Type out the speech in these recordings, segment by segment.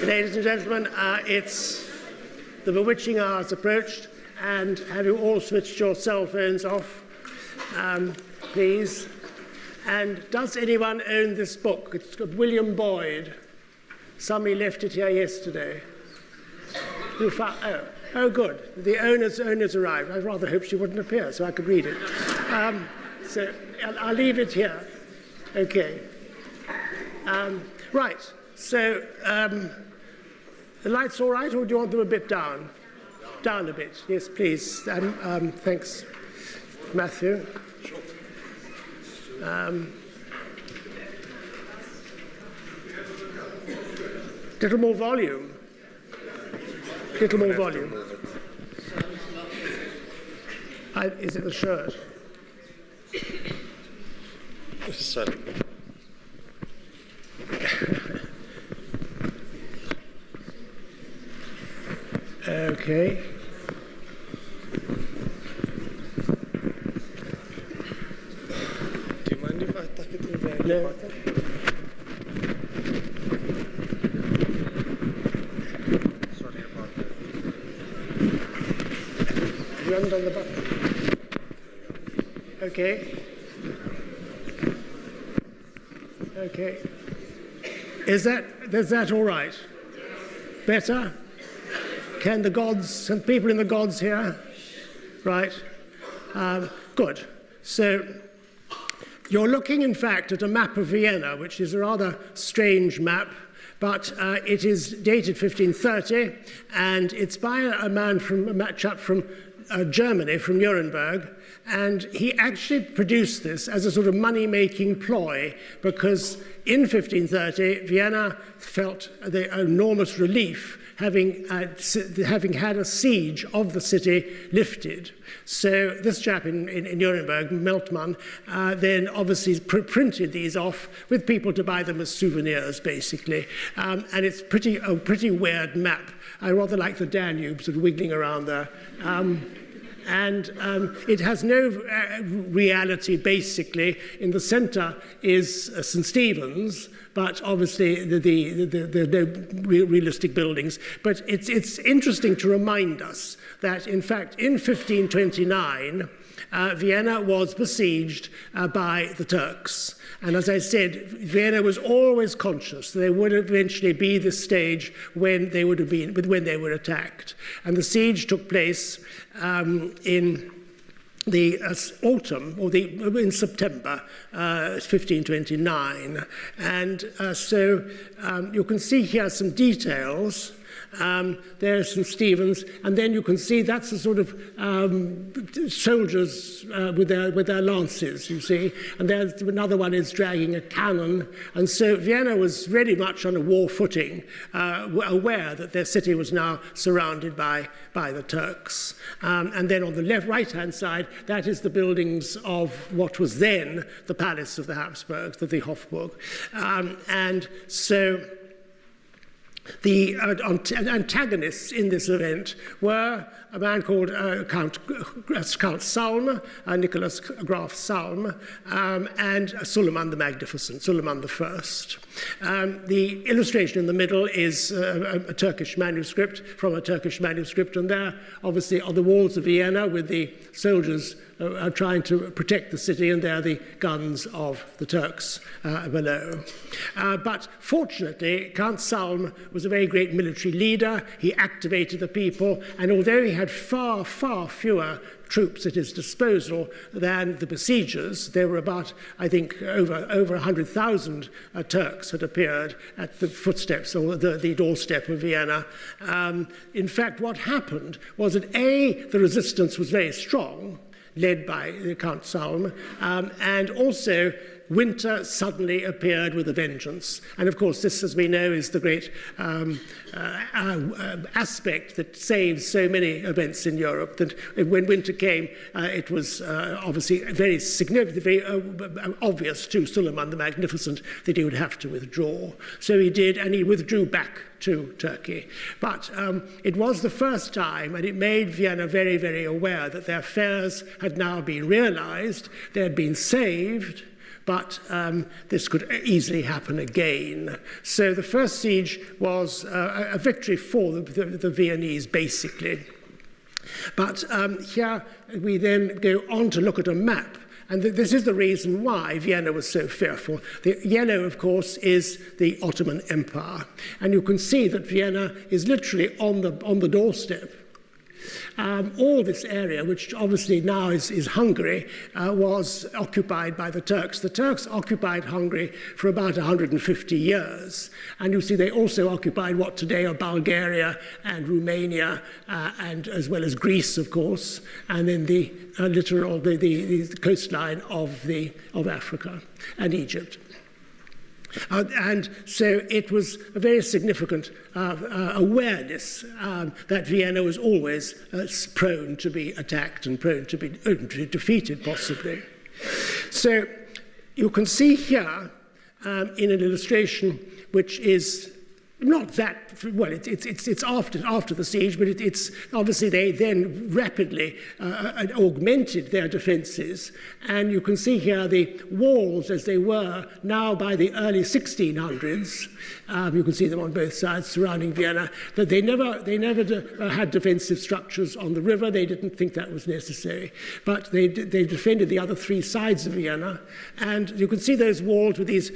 Ladies and gentlemen, it's the bewitching hour has approached, and have you all switched your cell phones off, please? And does anyone own this book? It's got William Boyd. Somebody left it here yesterday. Who found? Oh, good. The owner's arrived. I rather hoped she wouldn't appear so I could read it. So I'll leave it here. Okay. Right. So the lights all right, or do you want them a bit down? Down a bit. Yes, please. Thanks, Matthew. Little more volume. Little more volume. Is it the shirt? Sorry. Okay. Do you mind if I tuck it in the No. button? Sorry about that. You haven't done the button. Okay. Okay. Is that all right? Better? Can people in the gods hear? Right. Good. So you're looking, in fact, at a map of Vienna, which is a rather strange map, but it is dated 1530, and it's by a chap from Germany, from Nuremberg, and he actually produced this as a sort of money-making ploy, because in 1530, Vienna felt the enormous relief having had a siege of the city lifted. So this chap in Nuremberg, Meltmann, then obviously printed these off with people to buy them as souvenirs, basically. And it's a pretty weird map. I rather like the Danube sort of wiggling around there. And it has no reality, basically. In the center is St. Stephen's, but obviously there are no realistic buildings. But it's interesting to remind us that, in fact, in 1529, Vienna was besieged by the Turks. And as I said, Vienna was always conscious that there would eventually be this stage when they were attacked. And the siege took place in the autumn, or in September 1529. And so you can see here some details. There's St. Stephen's, and then you can see that's the sort of soldiers with their lances, you see, and there's another one is dragging a cannon, and so Vienna was very much on a war footing, aware that their city was now surrounded by the Turks. And then on the right-hand side, that is the buildings of what was then the palace of the Habsburgs, the Hofburg. And so the antagonists in this event were a man called Count Salm, Nicholas Graf Salm, and Suleiman the Magnificent, Suleiman I. The illustration in the middle is a Turkish manuscript, from a Turkish manuscript, and there, obviously, on the walls of Vienna with the soldiers trying to protect the city, and there are the guns of the Turks below. But fortunately, Count Salm was a very great military leader. He activated the people, and although he had far, far fewer troops at his disposal than the besiegers, there were about, I think, over 100,000 Turks had appeared at the footsteps or the doorstep of Vienna. In fact, what happened was that the resistance was very strong, led by Count Salm, and also winter suddenly appeared with a vengeance. And of course, this, as we know, is the great aspect that saves so many events in Europe, that when winter came, it was obviously very significant, very obvious to Suleiman the Magnificent that he would have to withdraw. So he did, and he withdrew back to Turkey. But it was the first time, and it made Vienna very, very aware that their fears had now been realized, they had been saved, but this could easily happen again. So the first siege was a victory for the Viennese, basically. But here we then go on to look at a map. And this is the reason why Vienna was so fearful. The yellow, of course, is the Ottoman Empire. And you can see that Vienna is literally on the doorstep. All this area, which obviously now is Hungary, was occupied by the Turks. The Turks occupied Hungary for about 150 years. And you see they also occupied what today are Bulgaria and Romania, and as well as Greece, of course, and then the littoral, the coastline of Africa and Egypt. And so it was a very significant awareness that Vienna was always prone to be attacked and prone to be defeated, possibly. So you can see here in an illustration which is not that, well, it's after the siege, but it's obviously they then rapidly augmented their defences. And you can see here the walls as they were now by the early 1600s. You can see them on both sides surrounding Vienna. That they never had defensive structures on the river. They didn't think that was necessary. But they defended the other three sides of Vienna. And you can see those walls with these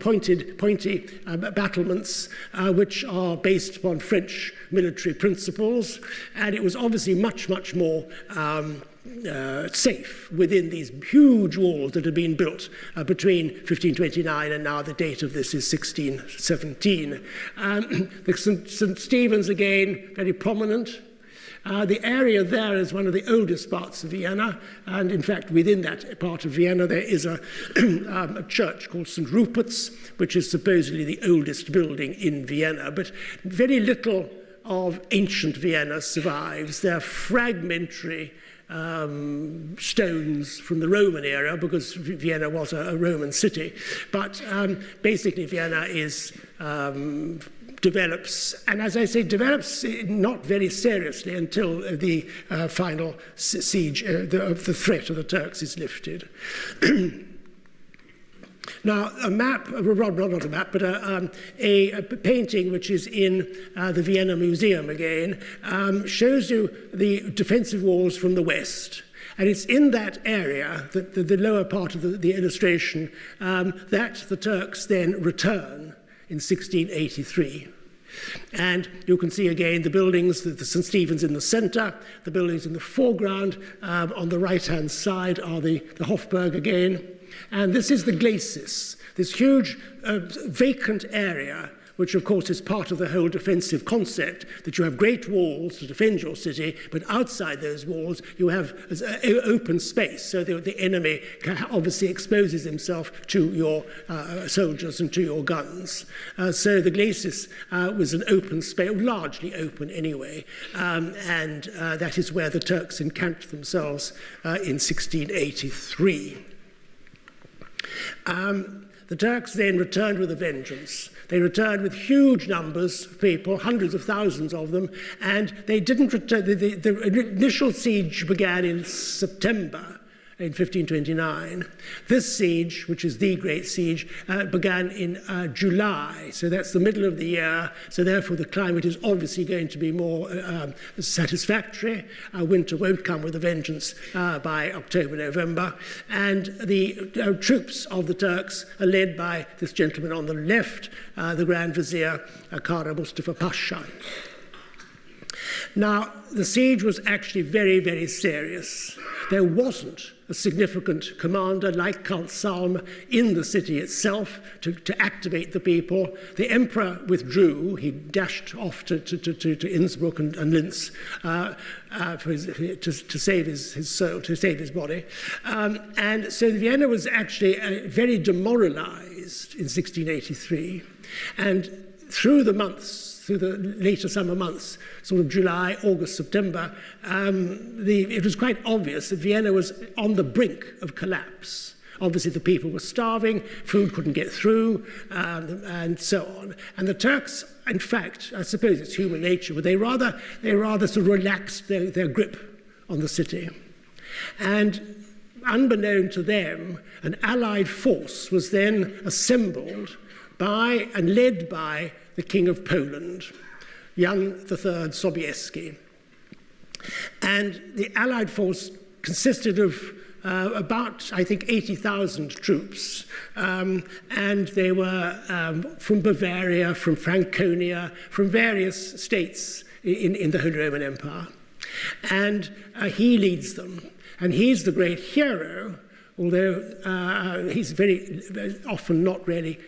pointy battlements, which are based upon French military principles, and it was obviously much, much more safe within these huge walls that had been built between 1529 and now the date of this is 1617. The St. Stephen's, again, very prominent. The area there is one of the oldest parts of Vienna, and in fact within that part of Vienna there is a church called St. Rupert's, which is supposedly the oldest building in Vienna, but very little of ancient Vienna survives. They're fragmentary stones from the Roman era, because Vienna was a Roman city, but basically Vienna is develops, and as I say, develops not very seriously until the final siege of the threat of the Turks is lifted. Now, a map, not a map, but a painting which is in the Vienna Museum again, shows you the defensive walls from the west. And it's in that area, the lower part of the illustration, that the Turks then return in 1683. And you can see again the buildings, the St. Stephen's in the centre, the buildings in the foreground. On the right-hand side are the Hofburg again. And this is the glacis, this huge vacant area, which of course is part of the whole defensive concept, that you have great walls to defend your city, but outside those walls you have open space, so the enemy obviously exposes himself to your soldiers and to your guns. So the glacis was an open space, largely open anyway, and that is where the Turks encamped themselves in 1683. The Turks then returned with a vengeance. They returned with huge numbers of people, hundreds of thousands of them, and they didn't return. The initial siege began in September in 1529. This siege, which is the Great Siege, began in July, so that's the middle of the year, so therefore the climate is obviously going to be more satisfactory. Winter won't come with a vengeance by October, November, and the troops of the Turks are led by this gentleman on the left, the Grand Vizier Kara Mustafa Pasha. Now, the siege was actually very, very serious. There wasn't a significant commander like Count Salm in the city itself to activate the people. The emperor withdrew. He dashed off to Innsbruck and Linz to save his soul, to save his body. And so Vienna was actually very demoralized in 1683. And through the months, through the later summer months, sort of July, August, September, it was quite obvious that Vienna was on the brink of collapse. Obviously, the people were starving, food couldn't get through, and so on. And the Turks, in fact, I suppose it's human nature, but they rather sort of relaxed their grip on the city. And unbeknown to them, an Allied force was then assembled by and led by the King of Poland, Jan III Sobieski. And the Allied force consisted of about, I think, 80,000 troops. And they were from Bavaria, from Franconia, from various states in the Holy Roman Empire. And he leads them. And he's the great hero, although he's very often not really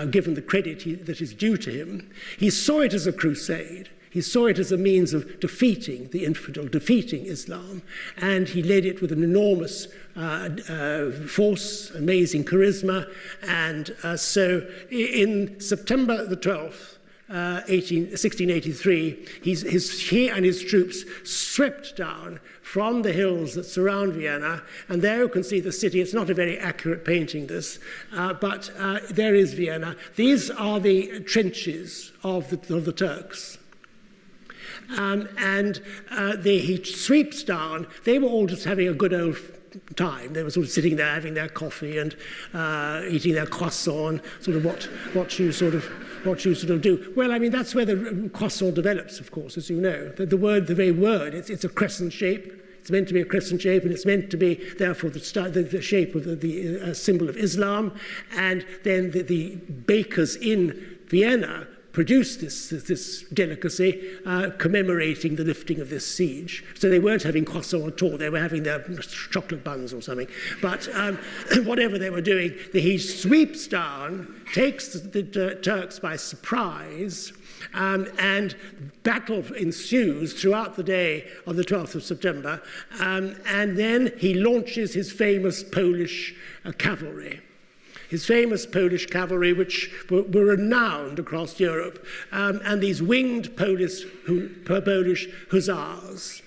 given the credit that is due to him. He saw it as a crusade. He saw it as a means of defeating the infidel, defeating Islam, and he led it with an enormous force, amazing charisma. And so in September the 12th, 1683, he and his troops swept down from the hills that surround Vienna, and there you can see the city. It's not a very accurate painting, this, but there is Vienna. These are the trenches of the Turks. He sweeps down. They were all just having a good old time. They were sort of sitting there having their coffee and eating their croissant, sort of what you sort of do. Well, I mean, that's where the croissant develops, of course, as you know. The very word, it's a crescent shape. It's meant to be a crescent shape, and it's meant to be, therefore, the shape of the symbol of Islam. And then the bakers in Vienna produced this delicacy commemorating the lifting of this siege. So they weren't having croissant at all. They were having their chocolate buns or something. But whatever they were doing, he sweeps down, takes the Turks by surprise, and battle ensues throughout the day of the 12th of September. And then he launches his famous Polish cavalry. His famous Polish cavalry, which were renowned across Europe, and these winged Polish hussars.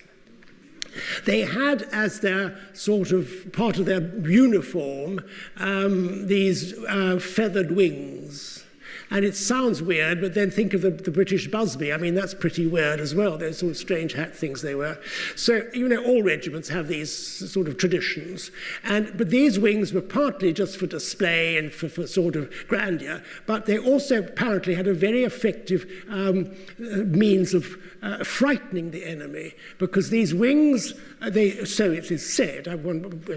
They had as their sort of part of their uniform these feathered wings. And it sounds weird, but then think of the British busby. I mean, that's pretty weird as well. Those sort of strange hat things they wear. So, you know, all regiments have these sort of traditions. But these wings were partly just for display and for sort of grandeur, but they also apparently had a very effective means of frightening the enemy, because these wings, so it is said,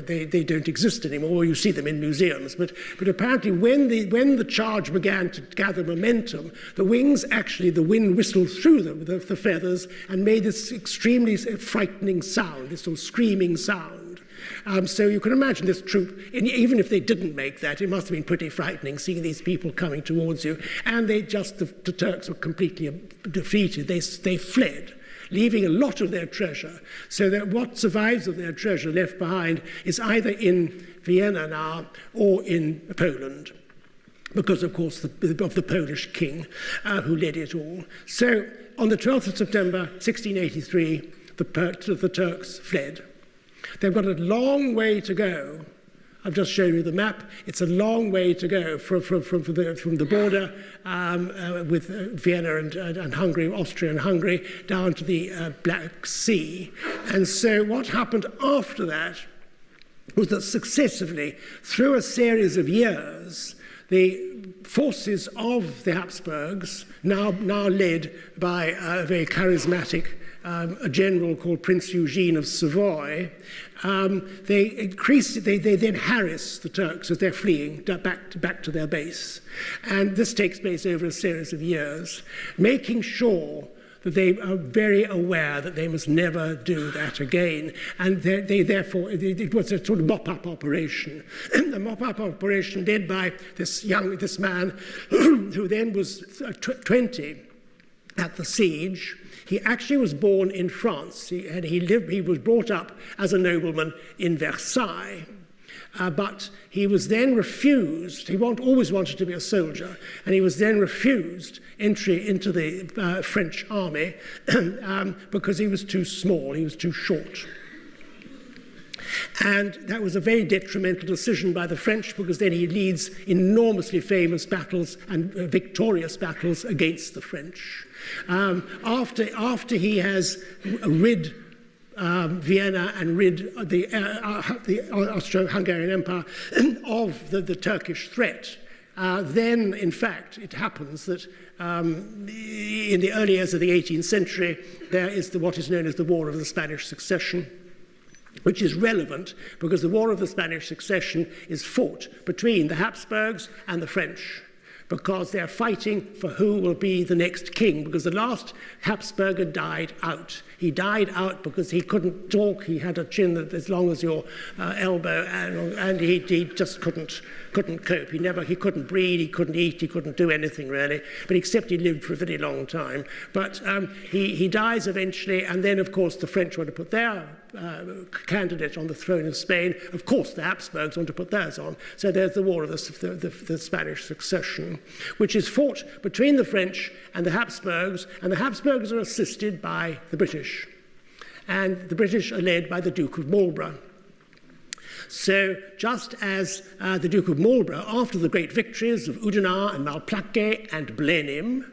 they don't exist anymore, you see them in museums, but apparently when the charge began to gather momentum, the wings actually, the wind whistled through them, the feathers, and made this extremely frightening sound, this sort of screaming sound. So you can imagine this troop, even if they didn't make that, it must have been pretty frightening seeing these people coming towards you. And the Turks were completely defeated. They fled, leaving a lot of their treasure. So that what survives of their treasure left behind is either in Vienna now or in Poland, because, of course, of the Polish king who led it all. So on the 12th of September, 1683, the Turks fled. They've got a long way to go. I've just shown you the map. It's a long way to go from the border with Vienna and Hungary, Austria and Hungary, down to the Black Sea. And so what happened after that was that successively, through a series of years, the forces of the Habsburgs, now led by a very charismatic a general called Prince Eugene of Savoy, they then harass the Turks as they're fleeing back to their base. And this takes place over a series of years, making sure that they are very aware that they must never do that again. And therefore, it was a sort of mop-up operation. A mop-up operation led by this man who then was 20 at the siege. He actually was born in France. He was brought up as a nobleman in Versailles. But he was then refused, always wanted to be a soldier, and he was then refused entry into the French army because he was too small, he was too short. And that was a very detrimental decision by the French, because then he leads enormously famous battles and victorious battles against the French. After he has rid Vienna and rid the Austro-Hungarian Empire of the Turkish threat. Then, in fact, it happens that in the early years of the 18th century, there is what is known as the War of the Spanish Succession, which is relevant because the War of the Spanish Succession is fought between the Habsburgs and the French, because they're fighting for who will be the next king, because the last Habsburger died out. He died out because he couldn't talk, he had a chin that as long as your elbow, and he just couldn't cope. He couldn't breathe, he couldn't eat, he couldn't do anything really, but except he lived for a very long time. But he dies eventually, and then of course the French want to put their candidate on the throne of Spain. Of course the Habsburgs want to put theirs on. So there's the War of the Spanish Succession, which is fought between the French and the Habsburgs, and the Habsburgs are assisted by the British. And the British are led by the Duke of Marlborough. So just as the Duke of Marlborough, after the great victories of Oudenarde and Malplaquet and Blenheim,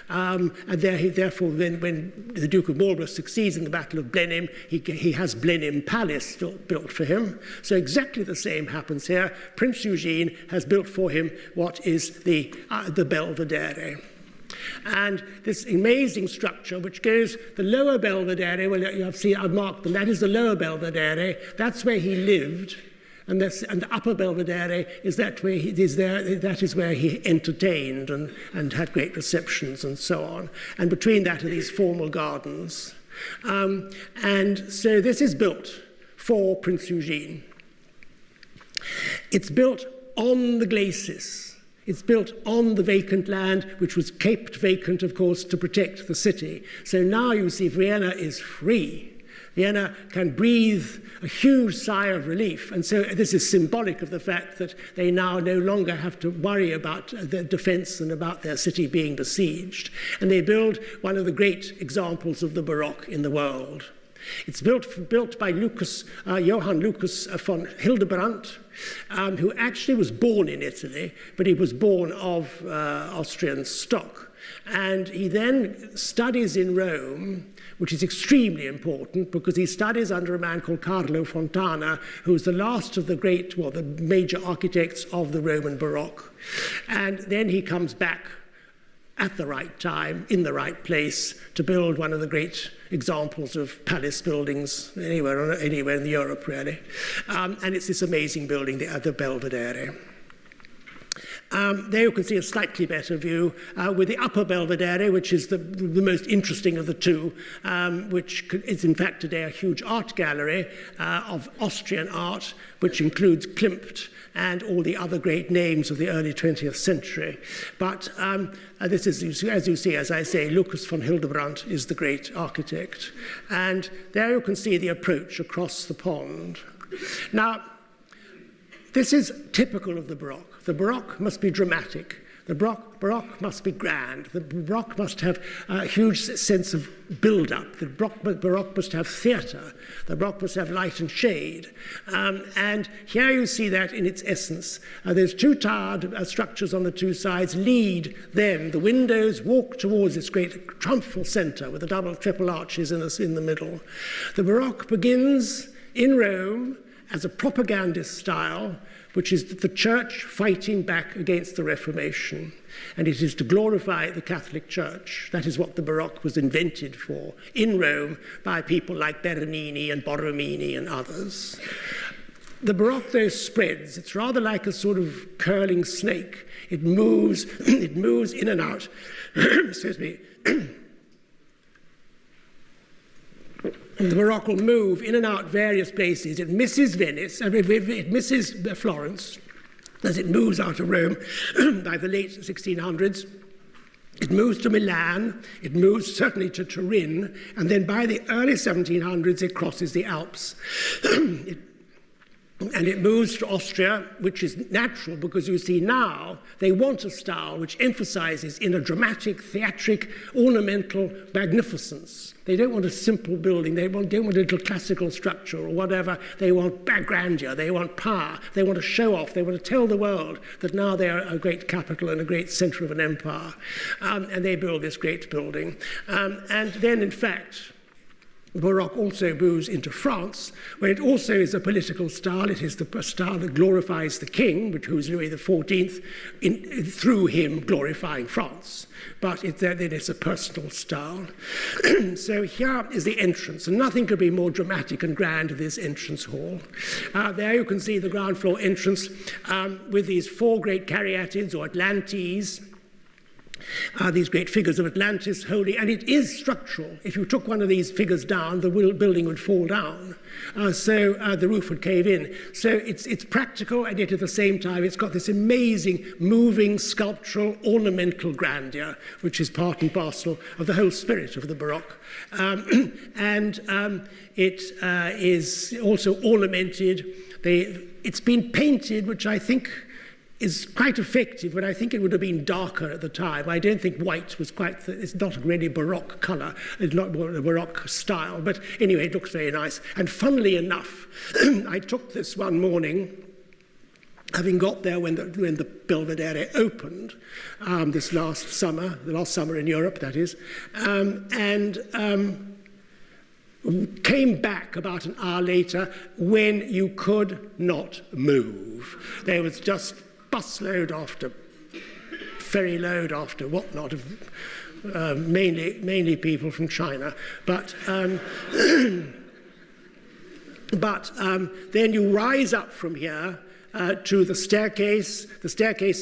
and therefore, when the Duke of Marlborough succeeds in the Battle of Blenheim, he has Blenheim Palace built for him. So exactly the same happens here. Prince Eugene has built for him what is the Belvedere. And this amazing structure, which goes the lower Belvedere, well, I've marked them, that is the lower Belvedere, that's where he lived. And the upper Belvedere is that is where he entertained and had great receptions and so on. And between that are these formal gardens. And so this is built for Prince Eugene. It's built on the glacis. It's built on the vacant land, which was kept vacant, of course, to protect the city. So now you see Vienna is free. Vienna can breathe a huge sigh of relief. And so this is symbolic of the fact that they now no longer have to worry about their defense and about their city being besieged. And they build one of the great examples of the Baroque in the world. It's built by Johann Lucas von Hildebrandt, who actually was born in Italy, but he was born of Austrian stock. And he then studies in Rome, which is extremely important because he studies under a man called Carlo Fontana, who was the last of the the major architects of the Roman Baroque. And then he comes back at the right time, in the right place, to build one of the great examples of palace buildings anywhere in Europe, really. And it's this amazing building, the Belvedere. There you can see a slightly better view with the upper Belvedere, which is the most interesting of the two, which is in fact today a huge art gallery of Austrian art, which includes Klimt and all the other great names of the early 20th century. But this is, as you see, as I say, Lucas von Hildebrandt is the great architect. And there you can see the approach across the pond. Now, this is typical of the Baroque. The Baroque must be dramatic. The Baroque must be grand. The Baroque must have a huge sense of build-up. The Baroque must have theatre. The Baroque must have light and shade. And here you see that in its essence. There's two towered structures on the two sides lead then. The windows walk towards this great triumphal centre with the triple arches in the middle. The Baroque begins in Rome as a propagandist style, which is the church fighting back against the Reformation. And it is to glorify the Catholic Church. That is what the Baroque was invented for in Rome by people like Bernini and Borromini and others. The Baroque, though, spreads. It's rather like a sort of curling snake. It moves in and out. Excuse me. The Baroque will move in and out various places. It misses Venice, it misses Florence, as it moves out of Rome by the late 1600s. It moves to Milan, it moves certainly to Turin, and then by the early 1700s it crosses the Alps. And it moves to Austria, which is natural because you see now they want a style which emphasizes in a dramatic, theatric, ornamental magnificence. They don't want a simple building. They don't want a little classical structure or whatever. They want grandeur. They want power. They want to show off. They want to tell the world that now they are a great capital and a great center of an empire. And they build this great building. And then, in fact, Baroque also moves into France, where it also is a political style. It is the style that glorifies the king, who's Louis XIV, through him glorifying France. But then it's a personal style. So here is the entrance, and nothing could be more dramatic and grand than this entrance hall. There you can see the ground floor entrance with these four great caryatids or Atlantes. These great figures of Atlantis holding, and it is structural. If you took one of these figures down, the building would fall down. So the roof would cave in. So it's practical, and yet at the same time it's got this amazing, moving, sculptural, ornamental grandeur, which is part and parcel of the whole spirit of the Baroque. It is also ornamented. It's been painted, which I think is quite effective, but I think it would have been darker at the time. I don't think white was it's not really Baroque colour, it's not a Baroque style, but anyway, it looks very nice. And funnily enough, I took this one morning, having got there when the Belvedere opened, this last summer, the last summer in Europe, that is, came back about an hour later when you could not move. There was just busload after ferry load after whatnot of mainly people from China, but then you rise up from here to the staircase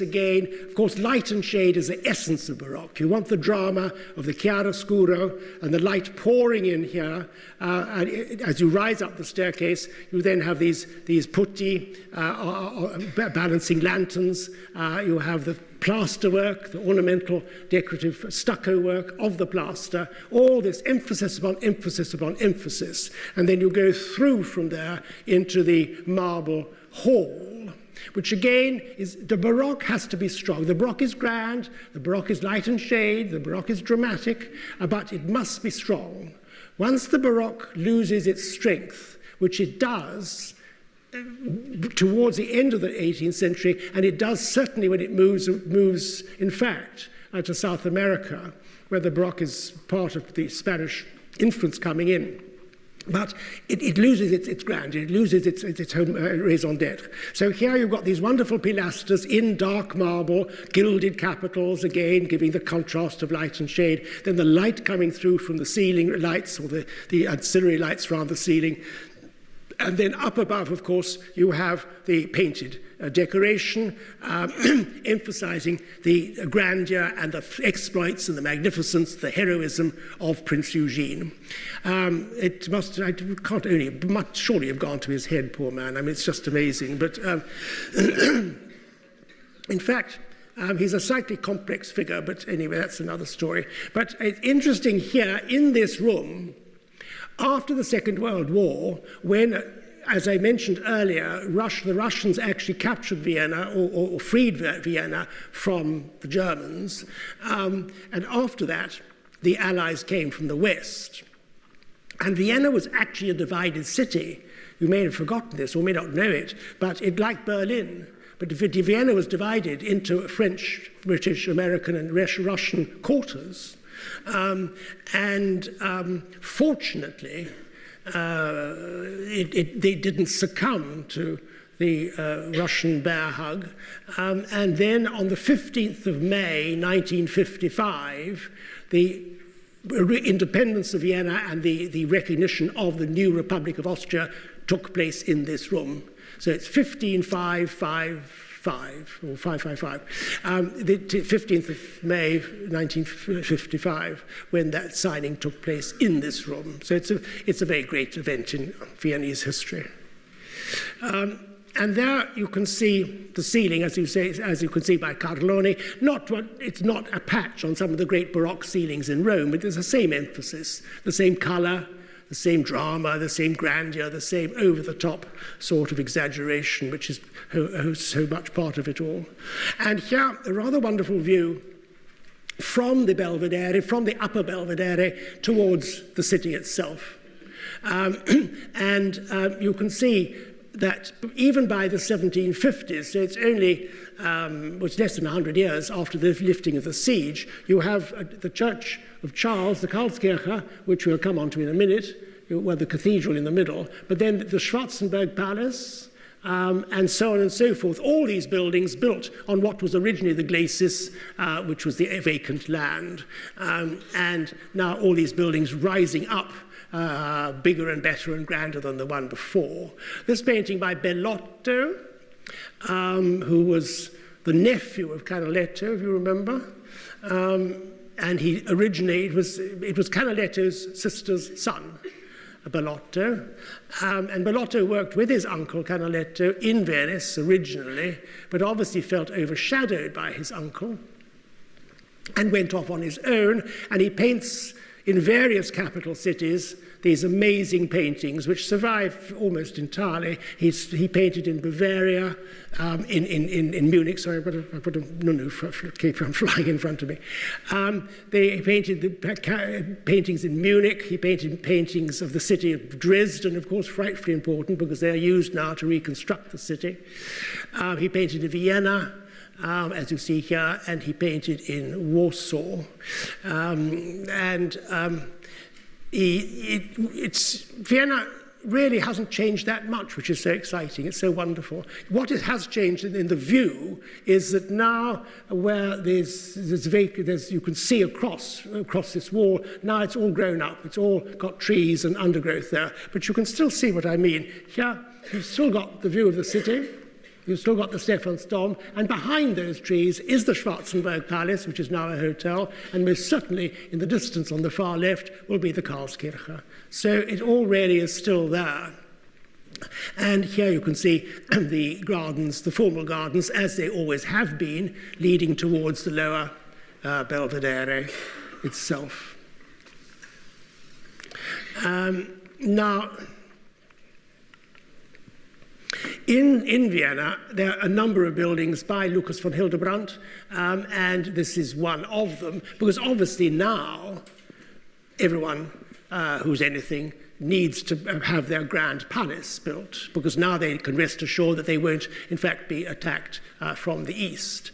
again. Of course, light and shade is the essence of Baroque. You want the drama of the chiaroscuro and the light pouring in here. And as you rise up the staircase, you then have these putti balancing lanterns. You have the plaster work, the ornamental decorative stucco work of the plaster, all this emphasis upon emphasis upon emphasis. And then you go through from there into the marble hall, which again is, the Baroque has to be strong. The Baroque is grand, the Baroque is light and shade, the Baroque is dramatic, but it must be strong. Once the Baroque loses its strength, which it does towards the end of the 18th century, and it does certainly when it moves in fact, to South America, where the Baroque is part of the Spanish influence coming in. But it loses its grandeur, it loses its home raison d'etre. So here you've got these wonderful pilasters in dark marble, gilded capitals, again giving the contrast of light and shade. Then the light coming through from the ceiling lights, or the ancillary lights around the ceiling. And then up above, of course, you have the painted decoration, emphasizing the grandeur and the exploits and the magnificence, the heroism of Prince Eugene. It must surely have gone to his head, poor man. I mean, it's just amazing. But in fact, he's a slightly complex figure, but anyway, that's another story. But it's interesting here in this room, after the Second World War, when, as I mentioned earlier, the Russians actually captured Vienna or freed Vienna from the Germans, and after that, the Allies came from the West. And Vienna was actually a divided city. You may have forgotten this or may not know it, but like Berlin. But Vienna was divided into French, British, American, and Russian quarters. Fortunately, they didn't succumb to the Russian bear hug. And then on the 15th of May, 1955, the independence of Vienna and the recognition of the new Republic of Austria took place in this room. So it's 15555 or 555, the 15th of May 1955, when that signing took place in this room. So it's a very great event in Viennese history. And there you can see the ceiling, as you can see by Carlone. It's not a patch on some of the great Baroque ceilings in Rome, but there's the same emphasis, the same colour, the same drama, the same grandeur, the same over-the-top sort of exaggeration, which is so much part of it all. And here, a rather wonderful view from the Belvedere, from the upper Belvedere, towards the city itself. You can see that even by the 1750s, so it's only less than 100 years after the lifting of the siege, you have the Church of Charles, the Karlskirche, which we'll come on to in a minute, well, the cathedral in the middle, but then the Schwarzenberg Palace, and so on and so forth. All these buildings built on what was originally the glacis, which was the vacant land. And now all these buildings rising up, bigger and better and grander than the one before. This painting by Bellotto, who was the nephew of Canaletto, if you remember. And he originated, it was Canaletto's sister's son, Bellotto. And Bellotto worked with his uncle Canaletto in Venice originally, but obviously felt overshadowed by his uncle and went off on his own, and he paints in various capital cities these amazing paintings which survive almost entirely. He painted in Bavaria, in Munich. Sorry, I put a cape flying in front of me. He painted the paintings in Munich. He painted paintings of the city of Dresden, of course, frightfully important because they are used now to reconstruct the city. He painted in Vienna, as you see here, and he painted in Warsaw. Vienna really hasn't changed that much, which is so exciting. It's so wonderful. What it has changed in the view is that now where you can see across this wall, now it's all grown up. It's all got trees and undergrowth there. But you can still see what I mean. Here, you've still got the view of the city. You've still got the Stephansdom, and behind those trees is the Schwarzenberg Palace, which is now a hotel, and most certainly in the distance on the far left will be the Karlskirche. So it all really is still there. And here you can see the gardens, the formal gardens, as they always have been, leading towards the lower Belvedere itself. Now, in Vienna, there are a number of buildings by Lucas von Hildebrandt, and this is one of them, because obviously now everyone who's anything needs to have their grand palace built, because now they can rest assured that they won't, in fact, be attacked from the east.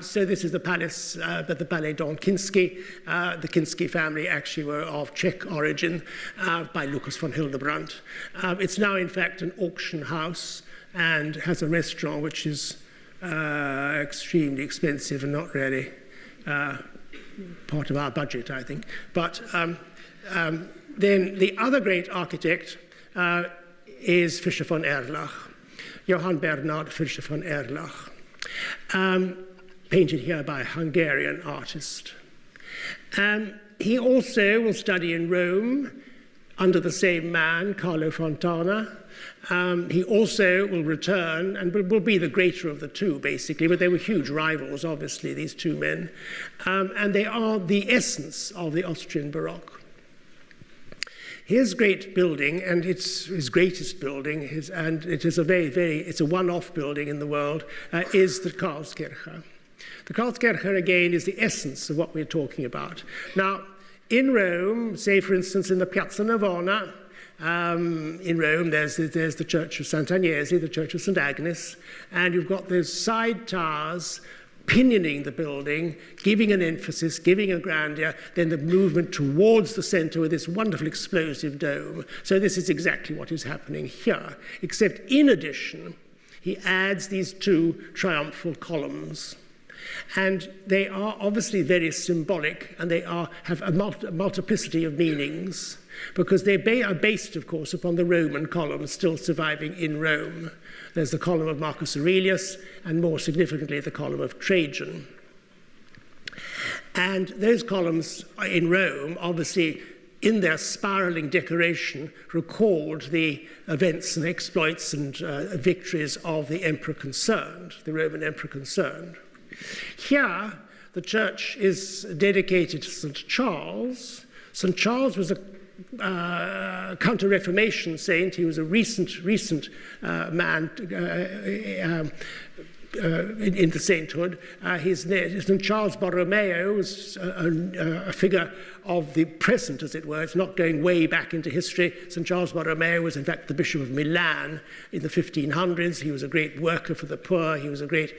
So this is the palace, the Palais Don Kinsky. The Kinsky family actually were of Czech origin, by Lucas von Hildebrandt. It's now, in fact, an auction house and has a restaurant which is extremely expensive and not really part of our budget, I think. But then the other great architect is Fischer von Erlach, Johann Bernhard Fischer von Erlach, painted here by a Hungarian artist. He also will study in Rome under the same man, Carlo Fontana. He also will return and will be the greater of the two, basically, but they were huge rivals, obviously, these two men. And they are the essence of the Austrian Baroque. His great building, and it's his greatest building, and it is it's a one-off building in the world, is the Karlskirche. The Karlskirche, again, is the essence of what we're talking about. Now, in Rome, say, for instance, in the Piazza Navona, in Rome, there's the Church of Sant'Agnese, the Church of St. Agnes, and you've got those side towers pinioning the building, giving an emphasis, giving a grandeur, then the movement towards the center with this wonderful explosive dome. So this is exactly what is happening here, except in addition, he adds these two triumphal columns. And they are obviously very symbolic, and they have a multiplicity of meanings, because they are based, of course, upon the Roman columns still surviving in Rome. There's the column of Marcus Aurelius, and more significantly, the column of Trajan. And those columns in Rome, obviously, in their spiraling decoration, recalled the events and exploits and victories of the emperor concerned, the Roman emperor concerned. Here, the church is dedicated to St. Charles. St. Charles was a counter-Reformation saint. He was a recent man in the sainthood. St. Charles Borromeo was a figure of the present, as it were. It's not going way back into history. St. Charles Borromeo was, in fact, the Bishop of Milan in the 1500s. He was a great worker for the poor. He was a great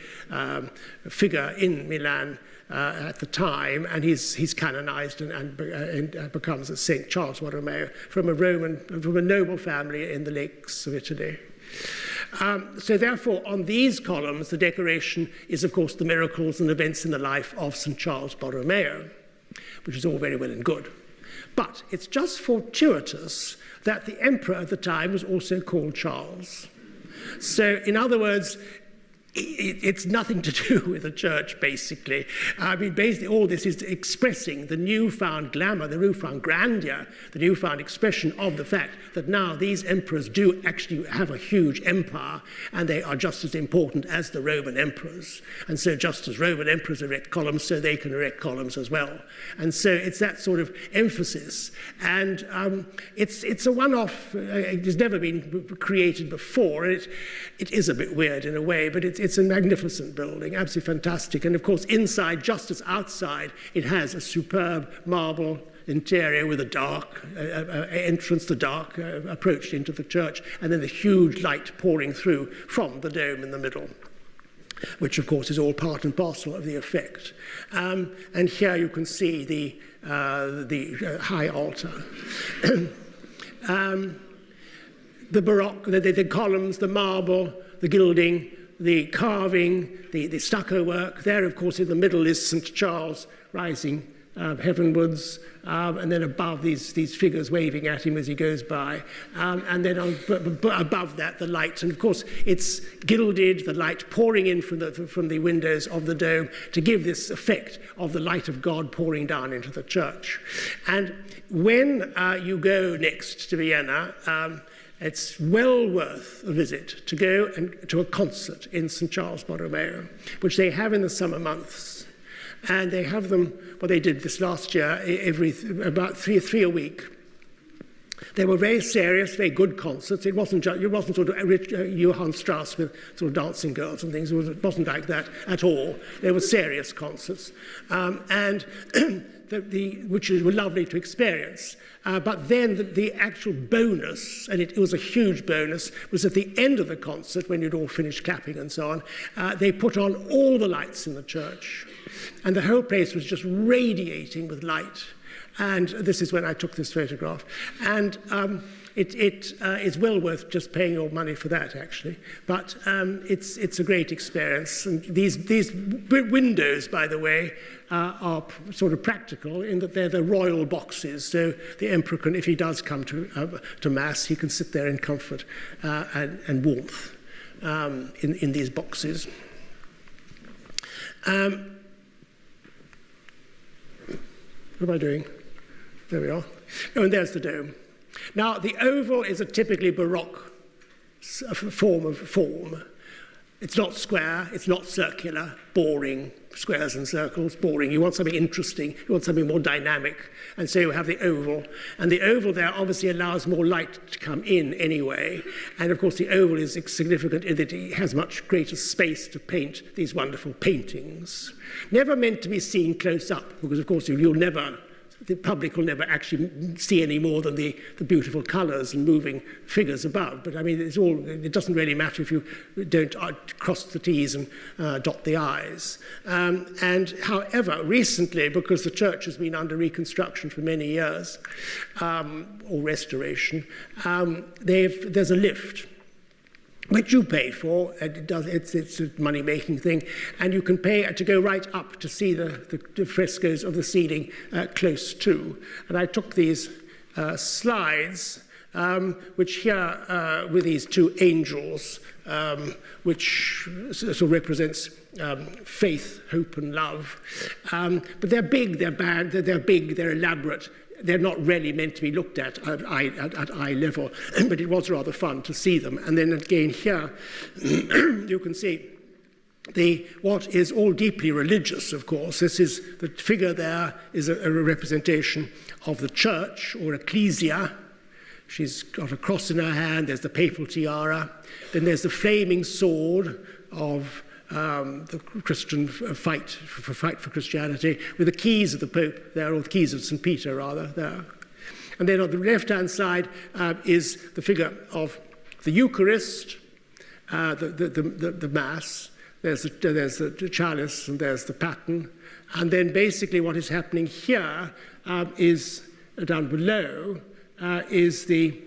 figure in Milan. at the time, and he's canonized and becomes a Saint Charles Borromeo from a noble family in the lakes of Italy. So therefore, on these columns, the decoration is, of course, the miracles and events in the life of St. Charles Borromeo, which is all very well and good. But it's just fortuitous that the emperor at the time was also called Charles. So, in other words, it's nothing to do with the church, basically. I mean, basically, all this is expressing the newfound glamour, the newfound grandeur, the newfound expression of the fact that now these emperors do actually have a huge empire, and they are just as important as the Roman emperors. And so just as Roman emperors erect columns, so they can erect columns as well. And so it's that sort of emphasis. And it's a one-off. It has never been created before. It is a bit weird in a way, but it's a magnificent building, absolutely fantastic. And of course, inside, just as outside, it has a superb marble interior with a dark entrance, the dark approach into the church, and then the huge light pouring through from the dome in the middle, which of course is all part and parcel of the effect. And here you can see the high altar. The Baroque, the columns, the marble, the gilding, the carving, the stucco work. There, of course, in the middle is St. Charles rising heavenwards, and then above these figures waving at him as he goes by. And then above that, the light. And of course, it's gilded, the light pouring in from the windows of the dome to give this effect of the light of God pouring down into the church. And when you go next to Vienna, it's well worth a visit to go to a concert in St. Charles Borromeo, which they have in the summer months. And they have them, well, they did this last year, about three a week. They were very serious, very good concerts. It wasn't sort of Johann Strauss with sort of dancing girls and things. It wasn't like that at all. They were serious concerts. And which were lovely to experience. But then the actual bonus, and it was a huge bonus, was at the end of the concert, when you'd all finished clapping and so on, they put on all the lights in the church. And the whole place was just radiating with light. And this is when I took this photograph. And it is well worth just paying your money for that, actually. But it's a great experience. And these windows, by the way, are sort of practical in that they're the royal boxes. So the emperor can, if he does come to Mass, he can sit there in comfort and warmth in these boxes. What am I doing? There we are. Oh, and there's the dome. Now, the oval is a typically Baroque form. It's not square, it's not circular, boring, squares and circles, boring. You want something interesting, you want something more dynamic, and so you have the oval. And the oval there obviously allows more light to come in anyway. And of course the oval is significant in that it has much greater space to paint these wonderful paintings. Never meant to be seen close up, because of course the public will never actually see any more than the beautiful colours and moving figures above. But I mean, it doesn't really matter if you don't cross the T's and dot the I's. And however, recently, because the church has been under reconstruction for many years, or restoration, there's a lift, which you pay for. It's a money-making thing, and you can pay to go right up to see the frescoes of the ceiling close to. And I took these slides, which here with these two angels, which sort of represents faith, hope, and love. But they're big, they're bad, they're big, they're elaborate. They're not really meant to be looked at eye level, but it was rather fun to see them. And then again here, you can see what is all deeply religious, of course. This is the figure there is a representation of the church, or ecclesia. She's got a cross in her hand, there's the papal tiara, then there's the flaming sword of the Christian fight for Christianity, with the keys of the Pope there, or the keys of St. Peter, rather, there. And then on the left-hand side is the figure of the Eucharist, the Mass. There's the chalice, and there's the paten, And then basically what is happening here is, down below, is the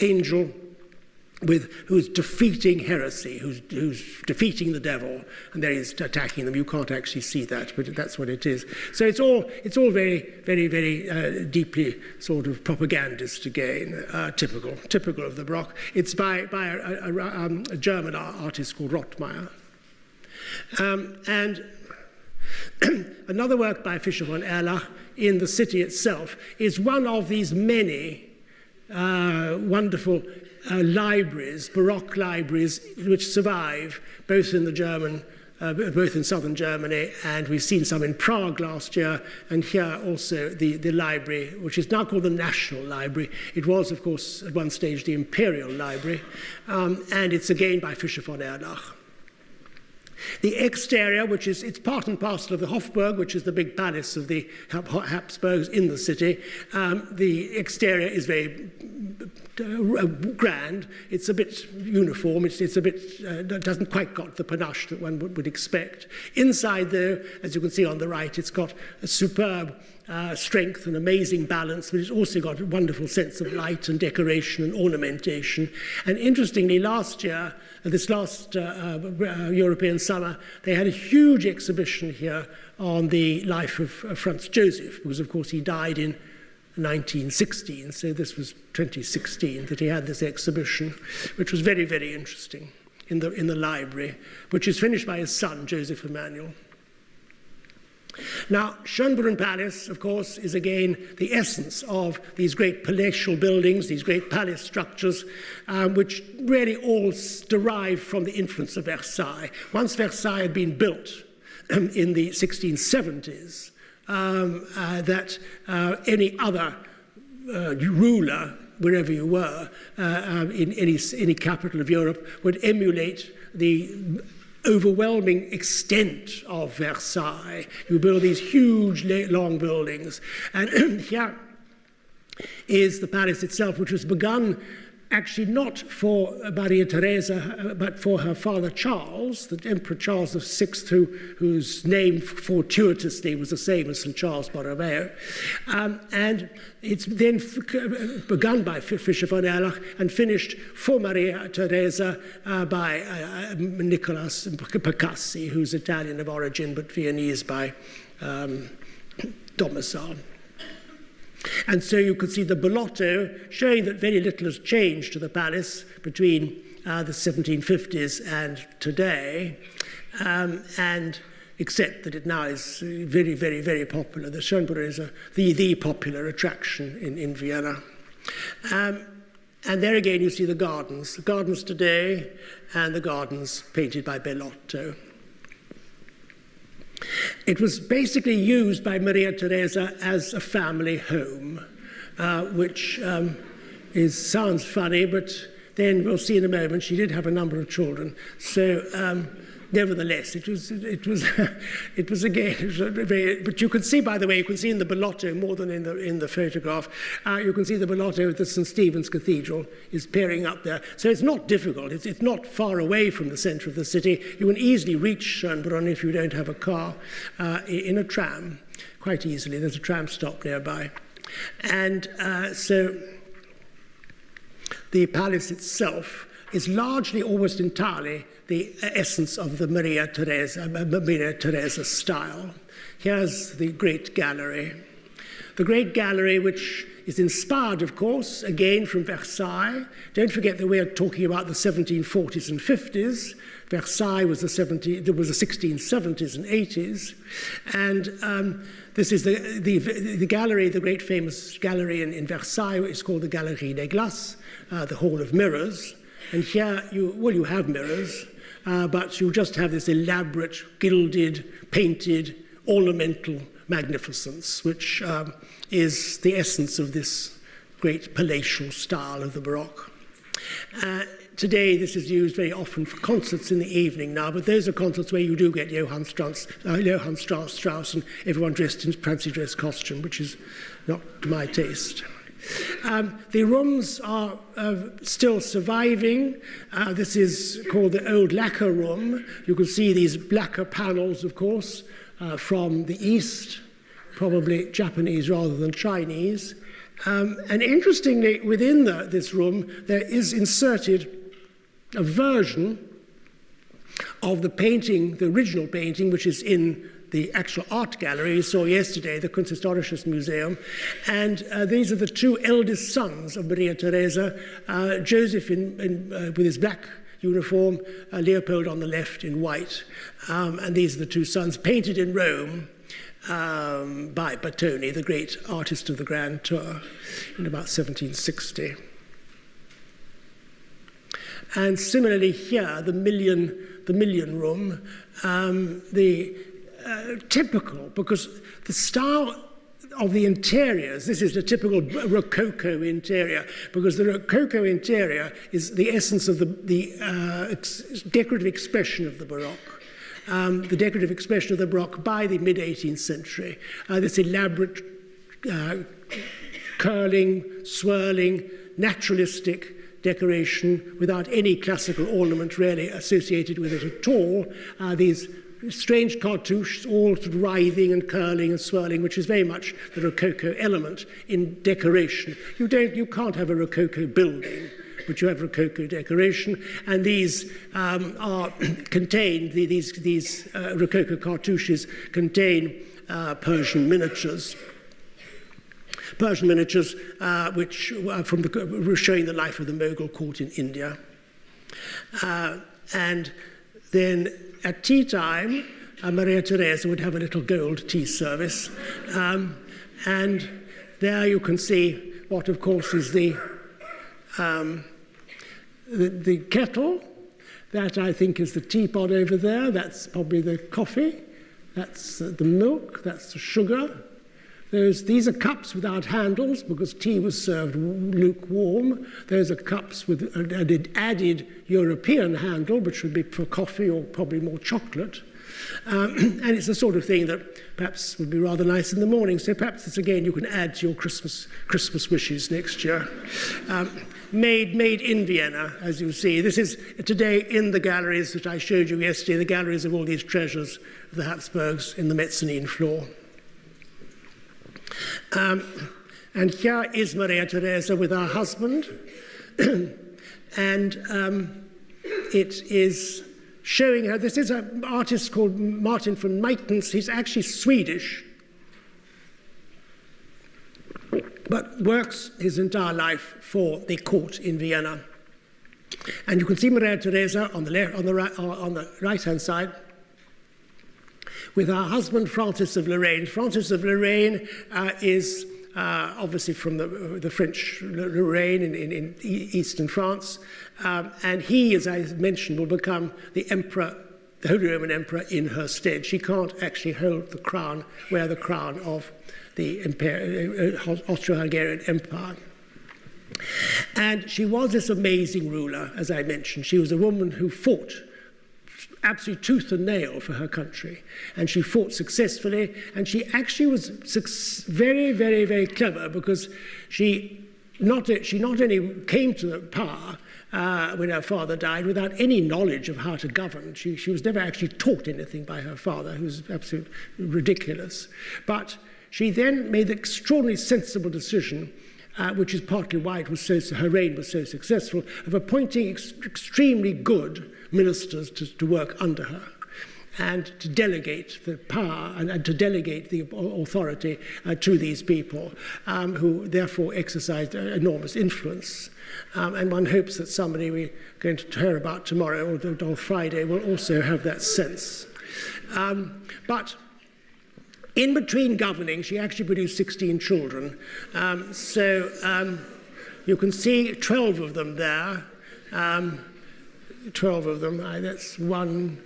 angel who's defeating heresy, who's defeating the devil, and there he's attacking them. You can't actually see that, but that's what it is. So it's all very, very, very deeply sort of propagandist again, typical of the Baroque. It's by a German artist called Rottmeier. And another work by Fischer von Erlach in the city itself is one of these many wonderful libraries, Baroque libraries, which survive both in both in southern Germany, and we've seen some in Prague last year, and here also the library, which is now called the National Library. It was, of course, at one stage the Imperial Library, and it's again by Fischer von Erlach. The exterior, it's part and parcel of the Hofburg, which is the big palace of the Habsburgs in the city. The exterior is very grand. It's a bit uniform. It's a bit doesn't quite got the panache that one would expect. Inside, though, as you can see on the right, it's got a superb strength and amazing balance, but it's also got a wonderful sense of light and decoration and ornamentation. And interestingly, last year, this last European summer, they had a huge exhibition here on the life of Franz Joseph, because, of course, he died in 1916, so this was 2016 that he had this exhibition, which was very, very interesting in the library, which is finished by his son, Joseph Emanuel. Now, Schönbrunn Palace, of course, is again the essence of these great palatial buildings, these great palace structures, which really all derive from the influence of Versailles. Once Versailles had been built in the 1670s, that any other ruler, wherever you were, in any capital of Europe, would emulate the overwhelming extent of Versailles. You build these huge, long buildings. And here is the palace itself, which was begun actually not for Maria Theresa, but for her father Charles, the Emperor Charles VI, whose name fortuitously was the same as St. Charles Borromeo. And it's then begun by Fischer von Erlach and finished for Maria Theresa by Nicolas Percassi, who's Italian of origin but Viennese by domicile. And so you could see the Bellotto, showing that very little has changed to the palace between the 1750s and today, and except that it now is very, very, very popular. The Schönbrunn is the popular attraction in Vienna. And there again you see the gardens today and the gardens painted by Bellotto. It was basically used by Maria Theresa as a family home, which sounds funny, but then we'll see in a moment she did have a number of children. So nevertheless, it was again very. But you can see, by the way, you can see in the Bellotto more than in the photograph. You can see the Bellotto of the St. Stephen's Cathedral is peering up there. So it's not difficult. It's not far away from the centre of the city. You can easily reach Schönbrunn if you don't have a car in a tram, quite easily. There's a tram stop nearby, and so the palace itself is largely, almost entirely, the essence of the Maria Theresa style. Here's the Great Gallery. The Great Gallery, which is inspired, of course, again from Versailles. Don't forget that we are talking about the 1740s and 50s. Versailles was the 1670s and 80s. And this is the gallery, the great famous gallery in Versailles. It's called the Galerie des Glaces, the Hall of Mirrors. And here, you have mirrors, but you just have this elaborate, gilded, painted, ornamental magnificence, which is the essence of this great palatial style of the Baroque. Today, this is used very often for concerts in the evening now, but those are concerts where you do get Johann Strauss and everyone dressed in fancy dress costume, which is not to my taste. The rooms are still surviving. This is called the Old Lacquer Room. You can see these lacquer panels, of course, from the East, probably Japanese rather than Chinese. And interestingly, within this room, there is inserted a version of the painting, the original painting, which is in the actual art gallery you saw yesterday, the Kunsthistorisches Museum. And these are the two eldest sons of Maria Theresa, Joseph with his black uniform, Leopold on the left in white. And these are the two sons, painted in Rome by Bertoni, the great artist of the Grand Tour, in about 1760. And similarly here, the Million Room, typical, because the style of the interiors, this is the typical Rococo interior, because the Rococo interior is the essence of the decorative expression of the Baroque. The decorative expression of the Baroque by the mid-18th century. This elaborate curling, swirling, naturalistic decoration without any classical ornament really associated with it at all. These strange cartouches, all sort of writhing and curling and swirling, which is very much the Rococo element in decoration. You can't have a Rococo building, but you have Rococo decoration, and these are contained. These Rococo cartouches contain Persian miniatures. Which were showing the life of the Mughal court in India. And then at tea time, Maria Theresa would have a little gold tea service. And there you can see what, of course, is the kettle. That, I think, is the teapot over there. That's probably the coffee. That's the milk. That's the sugar. These are cups without handles because tea was served lukewarm. Those are cups with an added European handle, which would be for coffee or probably more chocolate. And it's the sort of thing that perhaps would be rather nice in the morning. So perhaps this, again, you can add to your Christmas wishes next year. Made in Vienna, as you see. This is today in the galleries that I showed you yesterday, the galleries of all these treasures of the Habsburgs in the mezzanine floor. And here is Maria Theresa with her husband, and it is showing her. This is an artist called Martin von Meitens. He's actually Swedish, but works his entire life for the court in Vienna. And you can see Maria Theresa on the right-hand side, with her husband, Francis of Lorraine. Francis of Lorraine is obviously from the French Lorraine in eastern France. And he, as I mentioned, will become the emperor, the Holy Roman Emperor in her stead. She can't actually hold the crown, wear the crown of the Austro-Hungarian Empire. And she was this amazing ruler, as I mentioned. She was a woman who fought absolutely tooth and nail for her country, and she fought successfully, and she actually was very, very, very clever, because she not only came to the power when her father died without any knowledge of how to govern. She was never actually taught anything by her father, who was absolutely ridiculous. But she then made the extraordinarily sensible decision, which is partly why her reign was so successful, of appointing extremely good ministers to work under her, and to delegate the power and to delegate the authority to these people, who therefore exercised enormous influence. And one hopes that somebody we're going to hear about tomorrow or on Friday will also have that sense. But in between governing, she actually produced 16 children. You can see 12 of them there. 12 of them, that's one,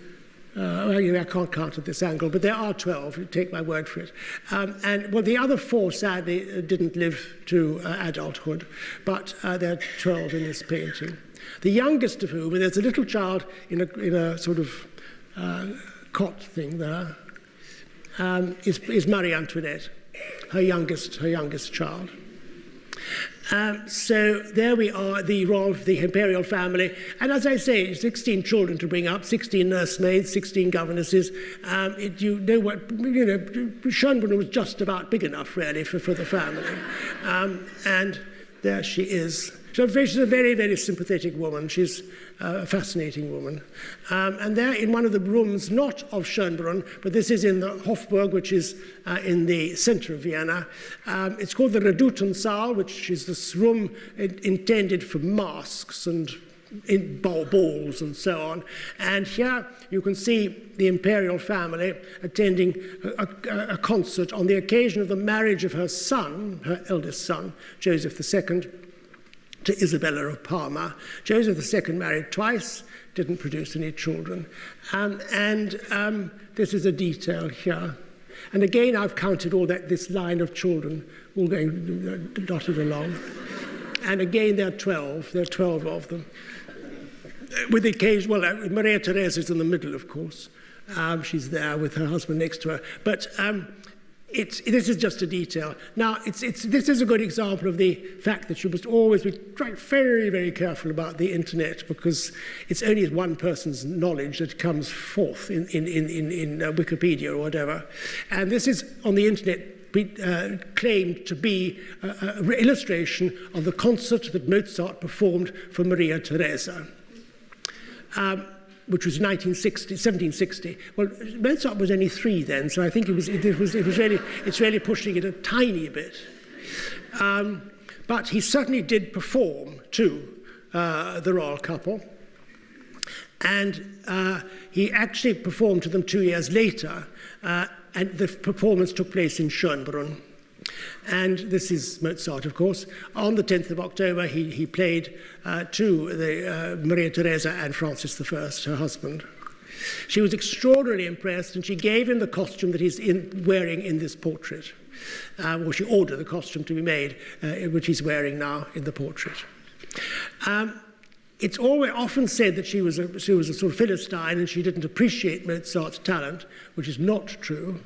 I can't count at this angle, but there are 12, you take my word for it. The other 4, sadly, didn't live to adulthood, but there are 12 in this painting. The youngest of whom, and there's a little child in a sort of cot thing there, is Marie Antoinette, her youngest child. So there we are, the imperial family. And as I say, 16 children to bring up, 16 nursemaids, 16 governesses. Schönbrunn was just about big enough, really, for the family. And there she is. So she's a very, very sympathetic woman. She's a fascinating woman. And there in one of the rooms, not of Schönbrunn, but this is in the Hofburg, which is in the center of Vienna. It's called the Redutensaal, which is this room intended for masks and balls and so on. And here you can see the imperial family attending a concert on the occasion of the marriage of her son, her eldest son, Joseph II, to Isabella of Parma. Joseph II married twice, didn't produce any children. This is a detail here. And again, I've counted all this line of children all going dotted along. And again, there are 12. There are 12 of them. With the occasion, Maria Theresa is in the middle, of course. She's there with her husband next to her. But this is just a detail. Now, this is a good example of the fact that you must always be very, very careful about the internet, because it's only one person's knowledge that comes forth in Wikipedia or whatever. And this is on the internet claimed to be an illustration of the concert that Mozart performed for Maria Theresa. Which was 1760. Well, Mozart was only 3 then, so I think it's really pushing it a tiny bit. But he certainly did perform to the royal couple, and he actually performed to them 2 years later, and the performance took place in Schönbrunn. And this is Mozart, of course. On the 10th of October, he played to Maria Theresa and Francis I, her husband. She was extraordinarily impressed, and she gave him the costume that he's wearing in this portrait. Or she ordered the costume to be made, which he's wearing now in the portrait. It's often said that she was a sort of Philistine and she didn't appreciate Mozart's talent, which is not true.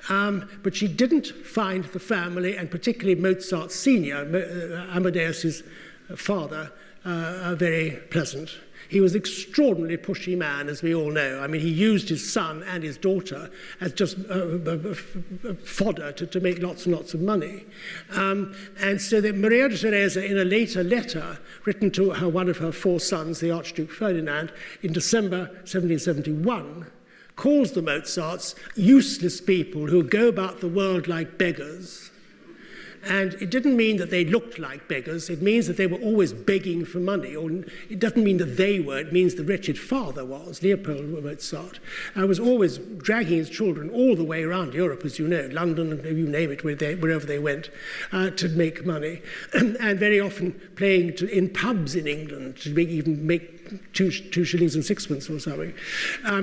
But she didn't find the family, and particularly Mozart's senior, Amadeus's father, very pleasant. He was an extraordinarily pushy man, as we all know. I mean, he used his son and his daughter as just fodder to make lots and lots of money. And so that Maria Theresa, in a later letter written to one of her 4 sons, the Archduke Ferdinand, in December 1771, calls the Mozarts useless people who go about the world like beggars. And it didn't mean that they looked like beggars. It means that they were always begging for money. Or it doesn't mean that they were. It means the wretched father was, Leopold Mozart, was always dragging his children all the way around Europe, as you know, London, you name it, wherever they went, to make money. And very often playing in pubs in England to even make 2 shillings and 6pence or something.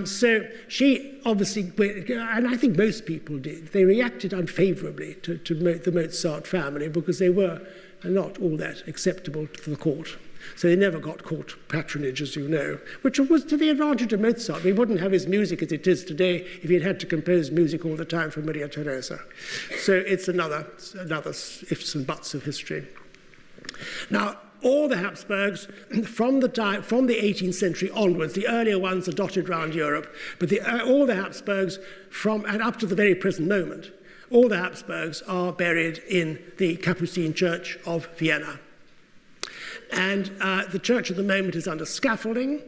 So she obviously, and I think most people did, they reacted unfavourably to the Mozart family because they were not all that acceptable to the court. So they never got court patronage, as you know, which was to the advantage of Mozart. We wouldn't have his music as it is today if he had to compose music all the time for Maria Theresa. So it's another ifs and buts of history. Now, all the Habsburgs, from the 18th century onwards, the earlier ones are dotted around Europe, but all the Habsburgs, and up to the very present moment, all the Habsburgs are buried in the Capucine Church of Vienna. And the church at the moment is under scaffolding,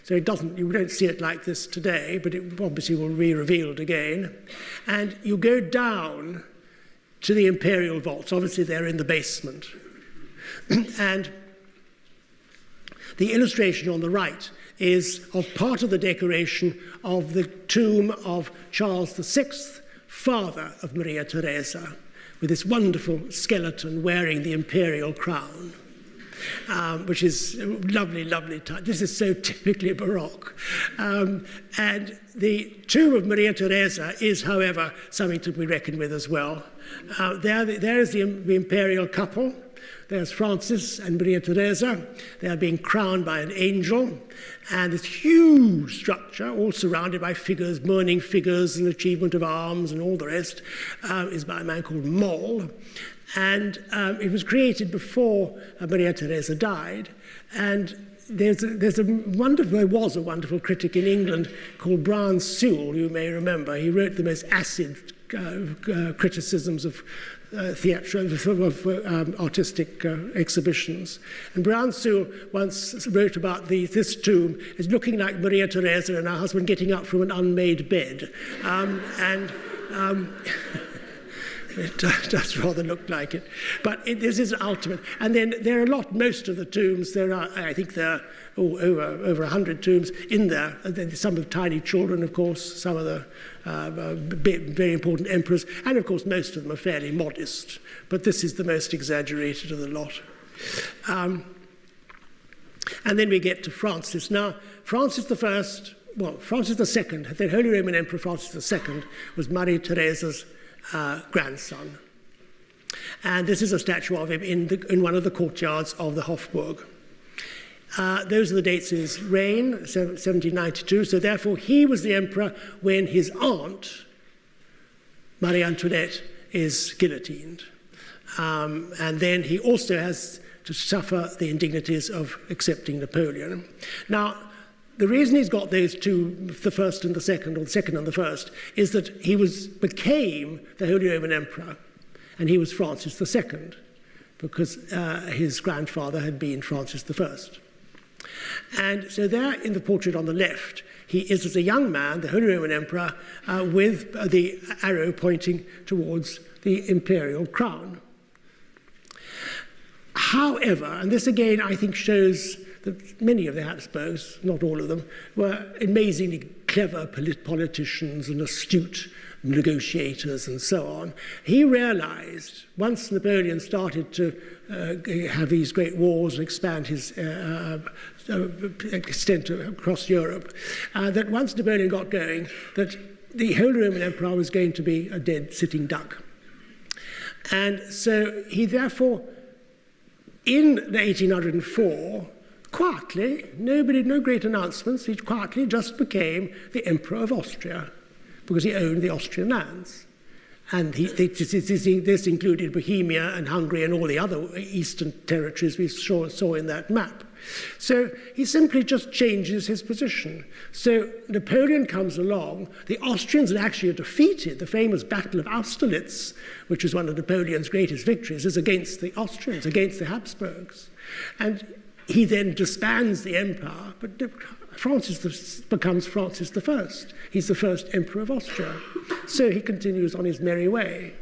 so you don't see it like this today, but it obviously will be revealed again. And you go down to the imperial vaults. Obviously, they're in the basement. And the illustration on the right is of part of the decoration of the tomb of Charles VI, father of Maria Theresa, with this wonderful skeleton wearing the imperial crown, which is lovely, lovely touch. This is so typically Baroque. And the tomb of Maria Theresa is, however, something to be reckoned with as well. There is the imperial couple. There's Francis and Maria Theresa. They are being crowned by an angel. And this huge structure, all surrounded by figures, mourning figures and achievement of arms and all the rest, is by a man called Moll. And it was created before Maria Theresa died. And there was a wonderful critic in England called Brian Sewell, you may remember. He wrote the most acid criticisms of artistic exhibitions. And Brian Sewell once wrote about this tomb as looking like Maria Theresa and her husband getting up from an unmade bed. It does rather look like it. But this is ultimate. And then there are most of the tombs, I think there are over 100 tombs in there. Some of tiny children, of course, some of the very important emperors, and of course most of them are fairly modest. But this is the most exaggerated of the lot. And then we get to Francis. Now, Francis II, the Holy Roman Emperor Francis II, was Maria Theresa's grandson. And this is a statue of him in one of the courtyards of the Hofburg. Those are the dates of his reign, 1792. So therefore, he was the emperor when his aunt, Marie Antoinette, is guillotined. And then he also has to suffer the indignities of accepting Napoleon. Now, the reason he's got those two, the first and the second, or the second and the first, is that he became the Holy Roman Emperor, and he was Francis II, because his grandfather had been Francis I. And so there in the portrait on the left, he is, as a young man, the Holy Roman Emperor, with the arrow pointing towards the imperial crown. However, and this again I think shows that many of the Habsburgs, not all of them, were amazingly clever politicians and astute negotiators and so on. He realized, once Napoleon started to have these great wars and expand his extent across Europe, that once Napoleon got going, that the Holy Roman Emperor was going to be a dead sitting duck. And so he therefore, in 1804, quietly, no great announcements, he quietly just became the Emperor of Austria, because he owned the Austrian lands. And this included Bohemia and Hungary and all the other eastern territories we saw in that map. So he simply just changes his position. So Napoleon comes along, the Austrians actually are defeated. The famous Battle of Austerlitz, which was one of Napoleon's greatest victories, is against the Austrians, against the Habsburgs. And he then disbands the empire, but Francis becomes Francis I. He's the first emperor of Austria. So he continues on his merry way.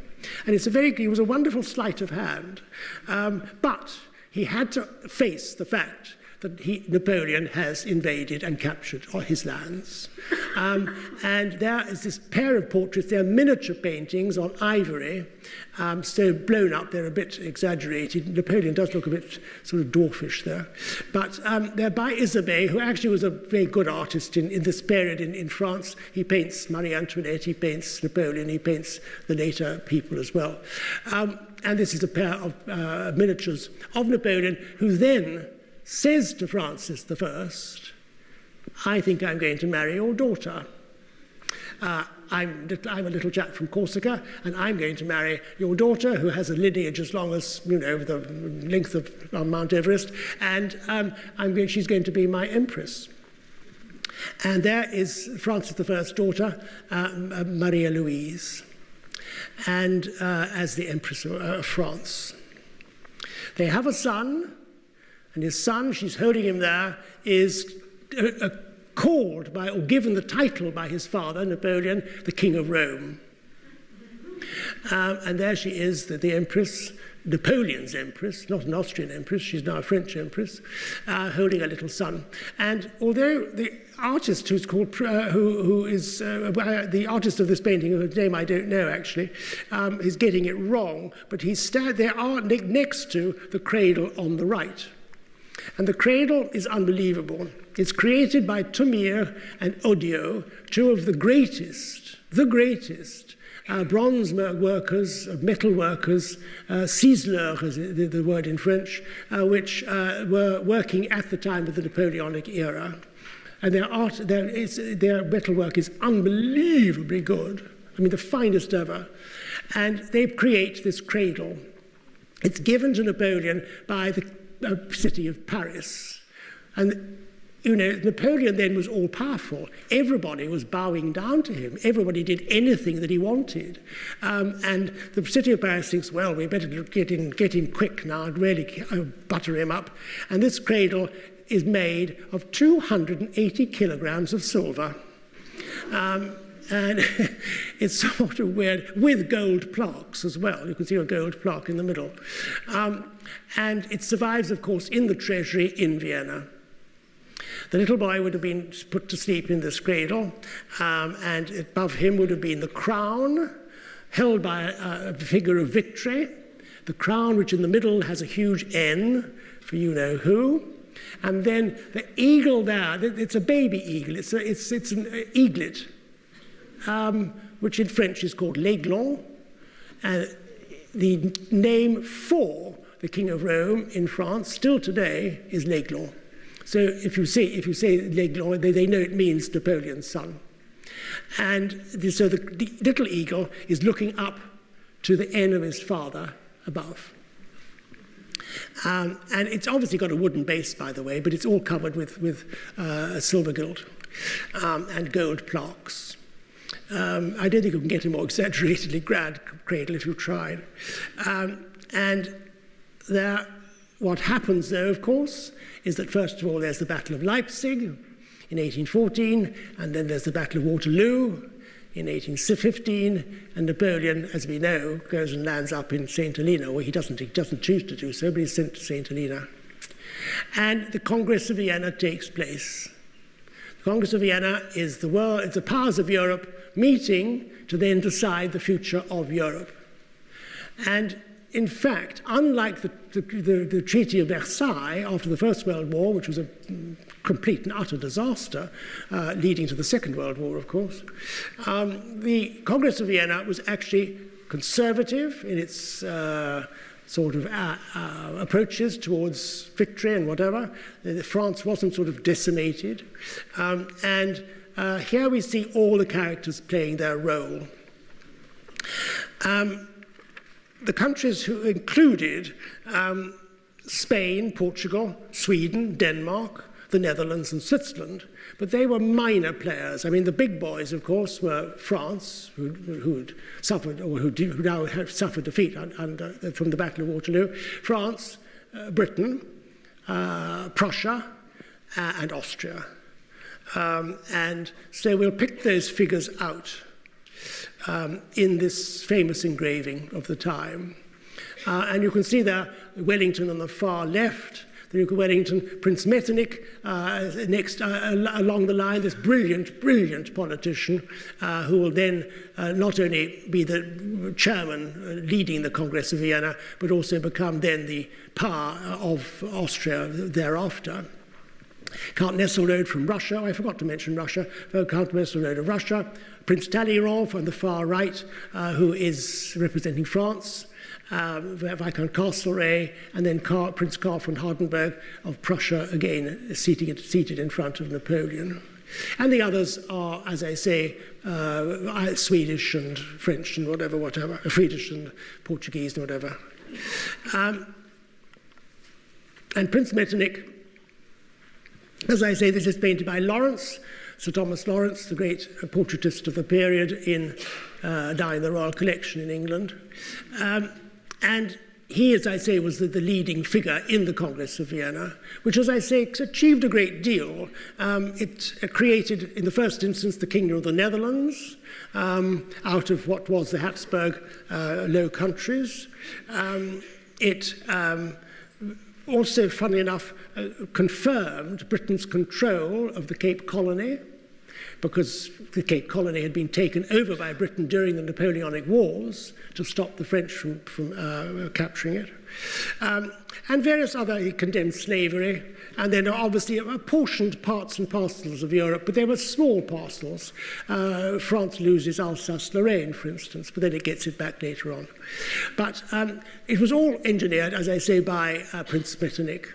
And he was a wonderful sleight of hand. But he had to face the fact that Napoleon has invaded and captured his lands. And there is this pair of portraits. They're miniature paintings on ivory, so blown up. They're a bit exaggerated. Napoleon does look a bit sort of dwarfish there. But they're by Isabey, who actually was a very good artist in this period in France. He paints Marie Antoinette, he paints Napoleon, he paints the later people as well. And this is a pair of miniatures of Napoleon, who then says to Francis I, I think I'm going to marry your daughter. I'm a little chap from Corsica, and I'm going to marry your daughter, who has a lineage as long as, the length of Mount Everest, and she's going to be my empress. And there is Francis I's daughter, Maria Louise, and as the Empress of France. They have a son, and his son, she's holding him there, is called by, or given the title by his father, Napoleon, the King of Rome. And there she is, the empress, Napoleon's empress, not an Austrian empress, she's now a French empress, holding a little son. And although the artist who's called, who is the artist of this painting, whose name I don't know actually, is getting it wrong, but they are next to the cradle on the right. And the cradle is unbelievable. It's created by Tumir and Odio, two of the greatest bronze workers, metal workers, ciseleurs is the word in French, which were working at the time of the Napoleonic era. And their metalwork is unbelievably good. I mean, the finest ever. And they create this cradle. It's given to Napoleon by the city of Paris. And you know, Napoleon then was all-powerful. Everybody was bowing down to him. Everybody did anything that he wanted. And the city of Paris thinks, well, we better get in quick now and really butter him up. And this cradle is made of 280 kilograms of silver. And it's sort of weird, with gold plaques as well. You can see a gold plaque in the middle. And it survives, of course, in the treasury in Vienna. The little boy would have been put to sleep in this cradle, and above him would have been the crown, held by a figure of victory. The crown, which in the middle has a huge N, for you know who. And then the eagle there, it's a baby eagle, it's an eaglet, which in French is called l'aiglon. The name for the King of Rome in France, still today, is l'aiglon. So if you say l'aiglon, they know it means Napoleon's son. And so the little eagle is looking up to the N of his father above. And it's obviously got a wooden base, by the way, but it's all covered with silver gilt and gold plaques. I don't think you can get a more exaggeratedly grand cradle if you tried. And there, what happens, though, of course, is that first of all there's the Battle of Leipzig in 1814, and then there's the Battle of Waterloo in 1815, and Napoleon, as we know, goes and lands up in St. Helena, where he doesn't choose to do so, but he's sent to St. Helena. And the Congress of Vienna takes place. The Congress of Vienna is it's the powers of Europe meeting to then decide the future of Europe. And in fact, unlike the Treaty of Versailles after the First World War, which was a complete and utter disaster, leading to the Second World War, of course, the Congress of Vienna was actually conservative in its sort of approaches towards victory and whatever. France wasn't sort of decimated. And here we see all the characters playing their role. The countries who included Spain, Portugal, Sweden, Denmark, the Netherlands and Switzerland, but they were minor players. I mean, the big boys, of course, were France, who suffered, or who now have suffered defeat from the Battle of Waterloo, France, Britain, Prussia, and Austria. And so we'll pick those figures out in this famous engraving of the time. And you can see there Wellington on the far left, the Duke of Wellington, Prince Metternich next along the line, this brilliant, brilliant politician who will then not only be the chairman leading the Congress of Vienna, but also become then the power of Austria thereafter. Count Nesselrode from Russia, I forgot to mention Russia, Count Nesselrode of Russia, Prince Talleyrand on the far right, who is representing France, Viscount Castlereagh, and then Prince Karl von Hardenberg of Prussia, again seated in front of Napoleon. And the others are, as I say, Swedish and French and whatever, Swedish and Portuguese and whatever. And Prince Metternich, as I say, this is painted by Lawrence, Sir Thomas Lawrence, the great portraitist of the period now in the Royal Collection in England. And he, as I say, was the leading figure in the Congress of Vienna, which, as I say, achieved a great deal. It created, in the first instance, the Kingdom of the Netherlands out of what was the Habsburg Low Countries. It also, funnily enough, confirmed Britain's control of the Cape Colony. because the Cape Colony had been taken over by Britain during the Napoleonic Wars to stop the French from capturing it. And various other, he condemned slavery, and then obviously apportioned parts and parcels of Europe, but they were small parcels. France loses Alsace-Lorraine, for instance, but then it gets it back later on. But it was all engineered, as I say, by Prince Metternich,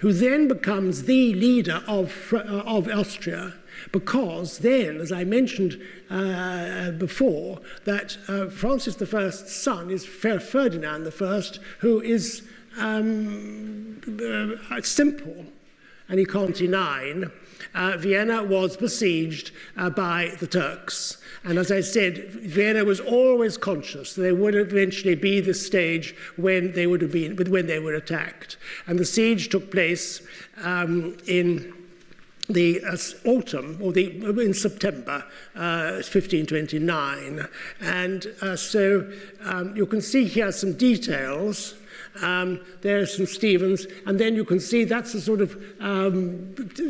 who then becomes the leader of Austria, because then, as I mentioned before, that Francis I's son is Ferdinand I, who is simple, and he can't deny. Vienna was besieged by the Turks. And as I said, Vienna was always conscious that there would eventually be this stage when they would have been, when they were attacked. And the siege took place in the autumn, or in September 1529. And so you can see here some details. There are some Stevens, and then you can see that's the sort of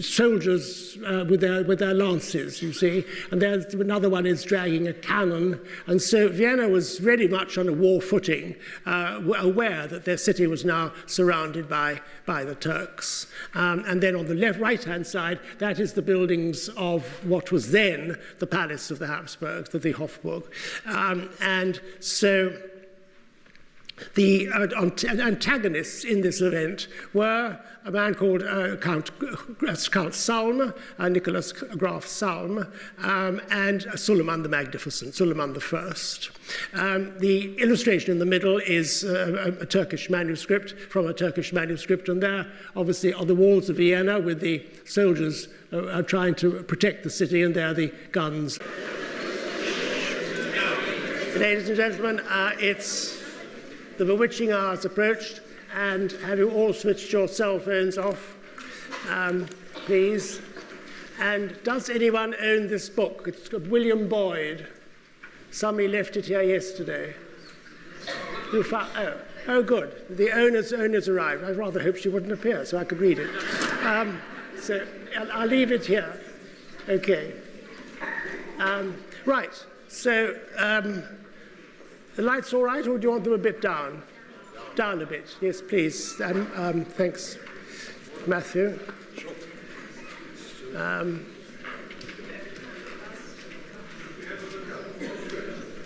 soldiers with their lances, you see, and there's another one is dragging a cannon, and so Vienna was very much on a war footing, aware that their city was now surrounded by the Turks. And then on the right-hand side, that is the buildings of what was then the palace of the Habsburgs, the Hofburg, and so the antagonists in this event were a man called Count Salm, Nicholas Graf Salm, and Suleiman the Magnificent, Suleiman I. The illustration in the middle is a Turkish manuscript, from a Turkish manuscript, and there, obviously, are the walls of Vienna with the soldiers trying to protect the city, and there are the guns. Ladies and gentlemen, it's the bewitching hour has approached, and have you all switched your cell phones off, please? And does anyone own this book? It's got William Boyd. Somebody left it here yesterday. You found, oh, good. The owner's arrived. I rather hoped she wouldn't appear so I could read it. So I'll leave it here. Okay. Right. So. The lights all right, or do you want them a bit down? Down a bit, yes, please. Thanks, Matthew.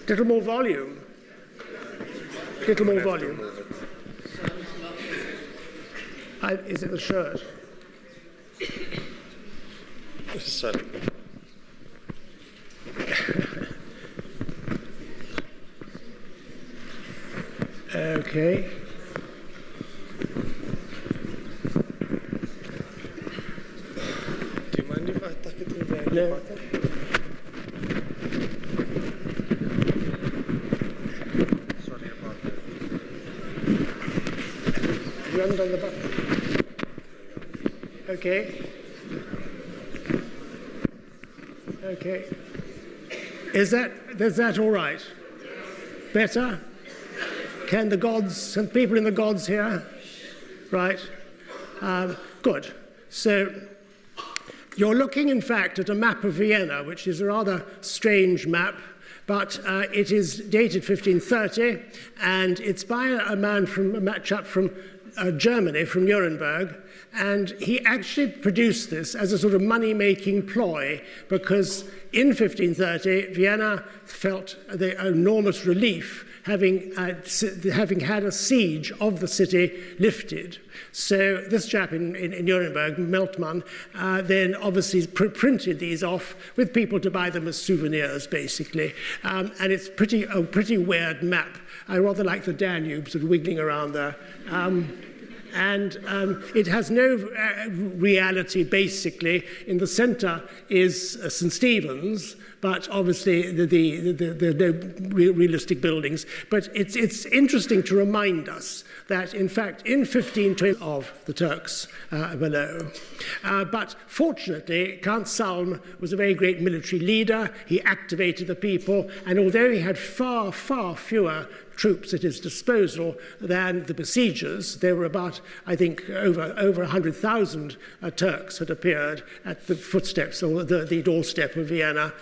Little more volume. Little more volume. Is it the shirt? Sorry. Okay. Do you mind if I tuck it in the No. button? Sorry about that. You haven't done the button. Okay. Okay. Is that all right? Better? Can the gods and people in the gods hear? Right. Good. So you're looking, in fact, at a map of Vienna, which is a rather strange map, but it is dated 1530, and it's by a chap from Germany, from Nuremberg, and he actually produced this as a sort of money-making ploy, because in 1530, Vienna felt the enormous relief having had a siege of the city lifted. So this chap in Nuremberg, Meltmann, then obviously printed these off with people to buy them as souvenirs, basically. And it's a pretty weird map. I rather like the Danube sort of wiggling around there. And it has no reality, basically. In the center is St. Stephen's, but obviously the no realistic buildings. But it's interesting to remind us that, in fact, in 1520 of the Turks below. But fortunately, Count Salm was a very great military leader. He activated the people, and although he had far, far fewer troops at his disposal than the besiegers. There were about, I think, over 100,000 Turks had appeared at the footsteps or the doorstep of Vienna.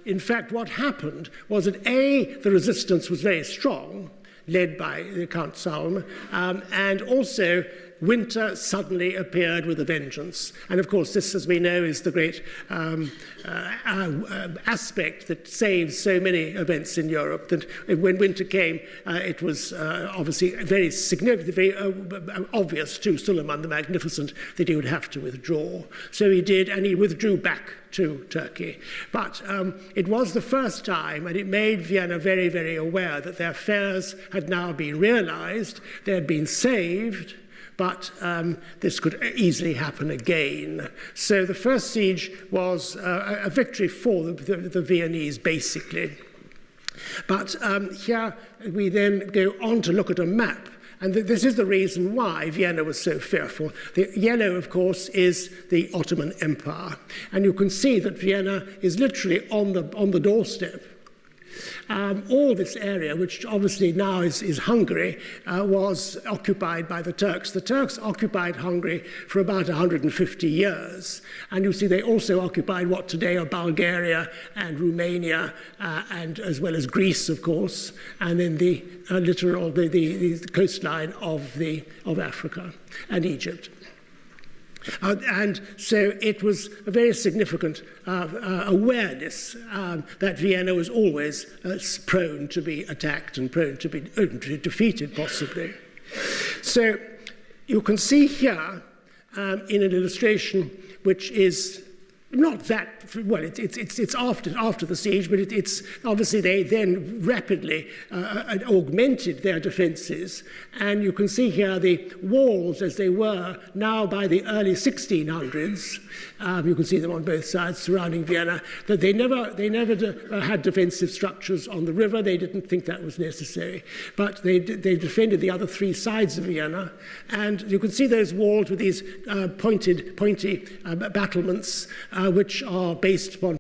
In fact, what happened was that the resistance was very strong, led by Count Salm, and also winter suddenly appeared with a vengeance. And of course, this, as we know, is the great aspect that saves so many events in Europe, that when winter came, it was obviously very significant, very obvious to Suleiman the Magnificent that he would have to withdraw. So he did, and he withdrew back to Turkey. But it was the first time, and it made Vienna very, very aware that their fears had now been realized, they had been saved, but this could easily happen again. So the first siege was a victory for the Viennese, basically. But here we then go on to look at a map. And this is the reason why Vienna was so fearful. The yellow, of course, is the Ottoman Empire. And you can see that Vienna is literally on the doorstep. All this area, which obviously now is Hungary, was occupied by the Turks. The Turks occupied Hungary for about 150 years. And you see they also occupied what today are Bulgaria and Romania, and as well as Greece, of course, and then the littoral, the coastline of Africa and Egypt. And so it was a very significant awareness that Vienna was always prone to be attacked and prone to be defeated, possibly. So you can see here in an illustration which is not that, well, it's after the siege, but it's obviously they then rapidly augmented their defences. And you can see here the walls as they were now by the early 1600s. You can see them on both sides surrounding Vienna. That they never had defensive structures on the river. They didn't think that was necessary. But they defended the other three sides of Vienna. And you can see those walls with these pointy battlements, which are based upon